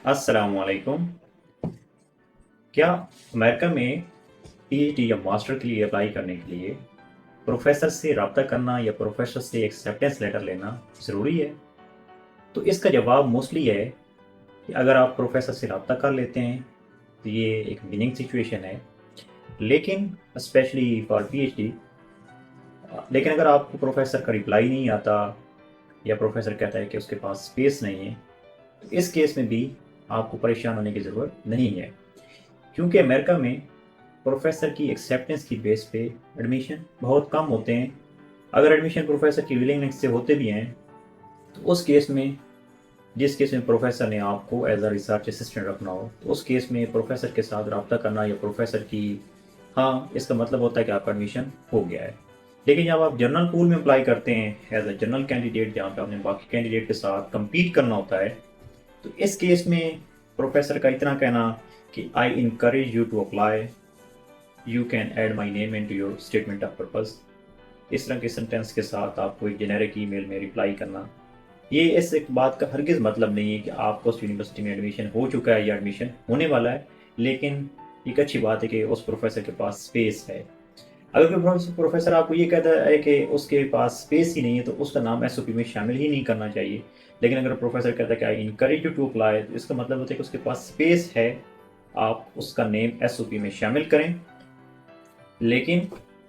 السلام علیکم. کیا امریکہ میں پی ایچ ڈی یا ماسٹر کے لیے اپلائی کرنے کے لیے پروفیسر سے رابطہ کرنا یا پروفیسر سے ایکسیپٹنس لیٹر لینا ضروری ہے؟ تو اس کا جواب موسٹلی ہے کہ اگر آپ پروفیسر سے رابطہ کر لیتے ہیں تو یہ ایک وننگ سچویشن ہے. لیکن especially for P H D, لیکن اگر آپ کو پروفیسر کا رپلائی نہیں آتا یا پروفیسر کہتا ہے کہ اس کے پاس اسپیس نہیں ہے، تو اس کیس میں بھی آپ کو پریشان ہونے کی ضرورت نہیں ہے، کیونکہ امریکہ میں پروفیسر کی ایکسیپٹنس کی بیس پہ ایڈمیشن بہت کم ہوتے ہیں. اگر ایڈمیشن پروفیسر کی ولنگنس سے ہوتے بھی ہیں تو اس کیس میں، جس کیس میں پروفیسر نے آپ کو ایز اے ریسرچ اسسٹنٹ رکھنا ہو، تو اس کیس میں پروفیسر کے ساتھ رابطہ کرنا یا پروفیسر کی، ہاں، اس کا مطلب ہوتا ہے کہ آپ کا ایڈمیشن ہو گیا ہے. لیکن جب آپ جنرل پول میں اپلائی کرتے ہیں ایز اے جنرل کینڈیڈیٹ، جہاں پہ آپ نے باقی کینڈیڈیٹ کے ساتھ کمپیٹ کرنا ہوتا ہے، تو اس کیس میں پروفیسر کا اتنا کہنا کہ I encourage you to apply, you can add my name into your statement of purpose, اس طرح کے سینٹینس کے ساتھ آپ کو ایک جنیرک ای میل میں رپلائی کرنا، یہ اس ایک بات کا ہرگز مطلب نہیں ہے کہ آپ کو اس یونیورسٹی میں ایڈمیشن ہو چکا ہے یا ایڈمیشن ہونے والا ہے. لیکن ایک اچھی بات ہے کہ اس پروفیسر کے پاس اسپیس ہے. اگر کوئی پروفیسر آپ کو یہ کہتا ہے کہ اس کے پاس اسپیس ہی نہیں ہے، تو اس کا نام ایس او پی میں شامل ہی نہیں کرنا چاہیے. لیکن اگر پروفیسر کہتا ہے کہ I encourage you to apply, تو اس کا مطلب ہوتا ہے کہ اس کے پاس اسپیس ہے، آپ اس کا نیم ایس او پی میں شامل کریں. لیکن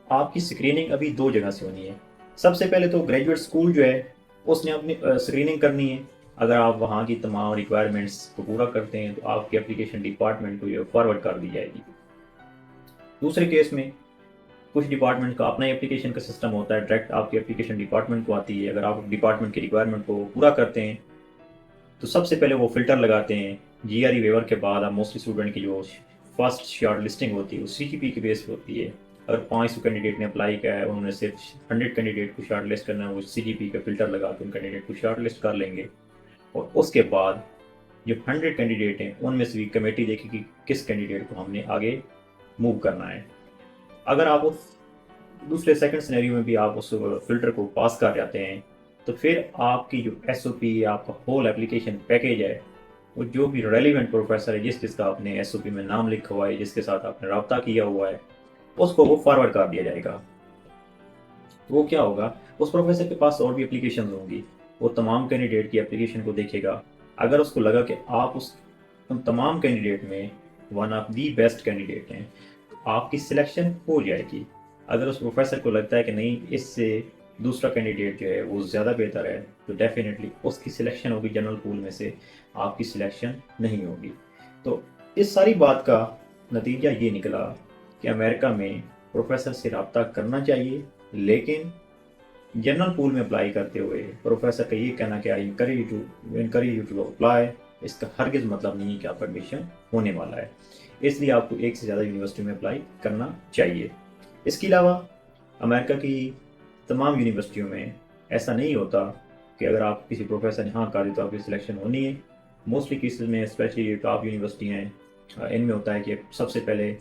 آپ کی اسکریننگ ابھی دو جگہ سے ہونی ہے. سب سے پہلے تو گریجویٹ اسکول جو ہے اس نے اپنی اسکریننگ کرنی ہے. اگر آپ وہاں کی تمام ریکوائرمنٹس کو پورا کرتے ہیں تو آپ کی اپلیکیشن ڈپارٹمنٹ کو یہ فارورڈ کر دی جائے گی. دوسرے کیس میں کچھ ڈپارٹمنٹ کا اپنا اپلیکیشن کا سسٹم ہوتا ہے، ڈائریکٹ آپ کی اپلیکیشن ڈپارٹمنٹ کو آتی ہے. اگر آپ ڈپارٹمنٹ کی ریکوائرمنٹ کو پورا کرتے ہیں تو سب سے پہلے وہ فلٹر لگاتے ہیں. جی آر ای ویور کے بعد آپ موسٹلی اسٹوڈنٹ کی جو فرسٹ شارٹ لسٹنگ ہوتی ہے وہ سی جی پی کے بیس پہ ہوتی ہے. اگر 500 کینڈیڈیٹ نے اپلائی کیا ہے، انہوں نے صرف 100 کینڈیڈیٹ کو شارٹ لسٹ کرنا ہے، وہ سی جی پی کا فلٹر لگا کے ان کینڈیڈیٹ کو شارٹ لسٹ کر لیں گے. اور اس کے بعد جو 100 کینڈیڈیٹ ہیں ان میں سے بھی کمیٹی دیکھے کہ کس کینڈیڈیٹ کو ہم نے آگے موو کرنا ہے. اگر آپ اس دوسرے سیکنڈ سینیریو میں بھی آپ اس فلٹر کو پاس کر جاتے ہیں، تو پھر آپ کی جو ایس او پی، آپ کا ہول اپلیکیشن پیکیج ہے، وہ جو بھی ریلیونٹ پروفیسر ہے جس کا آپ نے ایس او پی میں نام لکھا ہوا ہے، جس کے ساتھ آپ نے رابطہ کیا ہوا ہے، اس کو وہ فارورڈ کر دیا جائے گا. تو وہ کیا ہوگا، اس پروفیسر کے پاس اور بھی اپلیکیشنز ہوں گی، وہ تمام کینڈیڈیٹ کی اپلیکیشن کو دیکھے گا. اگر اس کو لگا کہ آپ ان تمام کینڈیڈیٹ میں one of the best candidate ہیں، تو آپ کی سلیکشن ہو جائے گی. اگر اس پروفیسر کو لگتا ہے کہ نہیں، اس سے دوسرا کینڈیڈیٹ جو ہے وہ زیادہ بہتر ہے، تو ڈیفینیٹلی اس کی سلیکشن ہوگی جنرل پول میں سے، آپ کی سلیکشن نہیں ہوگی. تو اس ساری بات کا نتیجہ یہ نکلا کہ امریکہ میں پروفیسر سے رابطہ کرنا چاہیے، لیکن جنرل پول میں اپلائی کرتے ہوئے پروفیسر کا یہ کہنا کہ I encourage you to apply, اس کا ہرگز مطلب نہیں ہے کہ آپ کا ایڈمیشن ہونے والا ہے. اس لیے آپ کو ایک سے زیادہ یونیورسٹی میں اپلائی کرنا چاہیے. اس کے علاوہ امریکہ کی تمام یونیورسٹیوں میں ایسا نہیں ہوتا کہ اگر آپ کسی پروفیسر نے ہاں کر دی تو آپ کی سلیکشن ہونی ہے. موسٹلی کیسز میں، اسپیشلی ٹاپ یونیورسٹی ہیں، ان میں ہوتا ہے کہ سب سے پہلے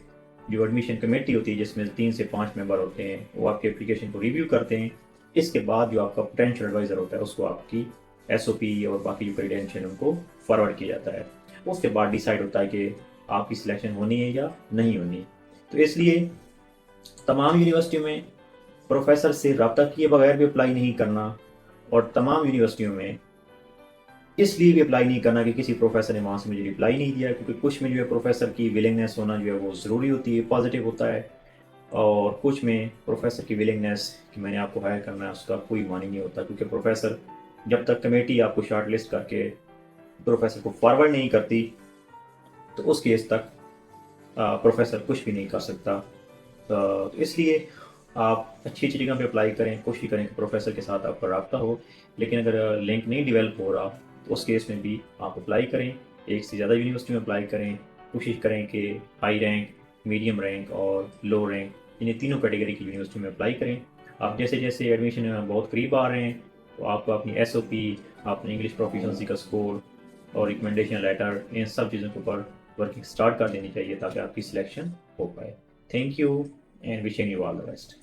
جو ایڈمیشن کمیٹی ہوتی ہے، جس میں 3 سے 5 ممبر ہوتے ہیں، وہ آپ کی اپلیکیشن کو ریویو کرتے ہیں. اس کے بعد جو آپ کا پوٹینشیل ایڈوائزر ہوتا ہے، اس کو آپ کی ایس او پی اور باقی جو کریڈینشیل ان کو فارورڈ کیا جاتا ہے. اس کے بعد ڈیسائیڈ ہوتا ہے کہ آپ کی سلیکشن ہونی ہے یا نہیں ہونی. تو اس لیے تمام یونیورسٹیوں میں پروفیسر سے رابطہ کیے بغیر بھی اپلائی نہیں کرنا، اور تمام یونیورسٹیوں میں اس لیے بھی اپلائی نہیں کرنا کہ کسی پروفیسر نے وہاں سے مجھے رپلائی نہیں دیا، کیونکہ کچھ میں جو ہے پروفیسر کی ولنگنیس ہونا جو ہے وہ ضروری ہوتی ہے، پازیٹیو ہوتا ہے. اور کچھ میں پروفیسر کی ولنگنیس کہ میں نے آپ کو ہائر کرنا ہے، اس کا کوئی معنی نہیں ہوتا، کیونکہ پروفیسر جب تک کمیٹی آپ کو شارٹ لسٹ کر کے پروفیسر کو فارورڈ نہیں کرتی، تو اس کیس تک پروفیسر کچھ بھی نہیں کر سکتا. تو اس لیے آپ اچھی اچھی جگہ پہ اپلائی کریں، کوشش کریں کہ پروفیسر کے ساتھ آپ کا رابطہ ہو. لیکن اگر لنک نہیں ڈیولپ ہو رہا تو اس کیس میں بھی آپ اپلائی کریں، ایک سے زیادہ یونیورسٹی میں اپلائی کریں. کوشش کریں کہ ہائی رینک، میڈیم رینک اور لو رینک، انہیں تینوں کیٹیگری کی یونیورسٹی میں اپلائی کریں. آپ جیسے جیسے ایڈمیشن بہت قریب آ رہے ہیں، تو آپ کو اپنی ایس او پی، اپنی انگلش پروفیشنسی کا اسکور اور ریکمنڈیشن لیٹر، ان سب چیزوں کے اوپر ورکنگ اسٹارٹ کر دینی چاہیے تاکہ آپ کی سلیکشن ہو پائے. Thank you and wishing you all the best.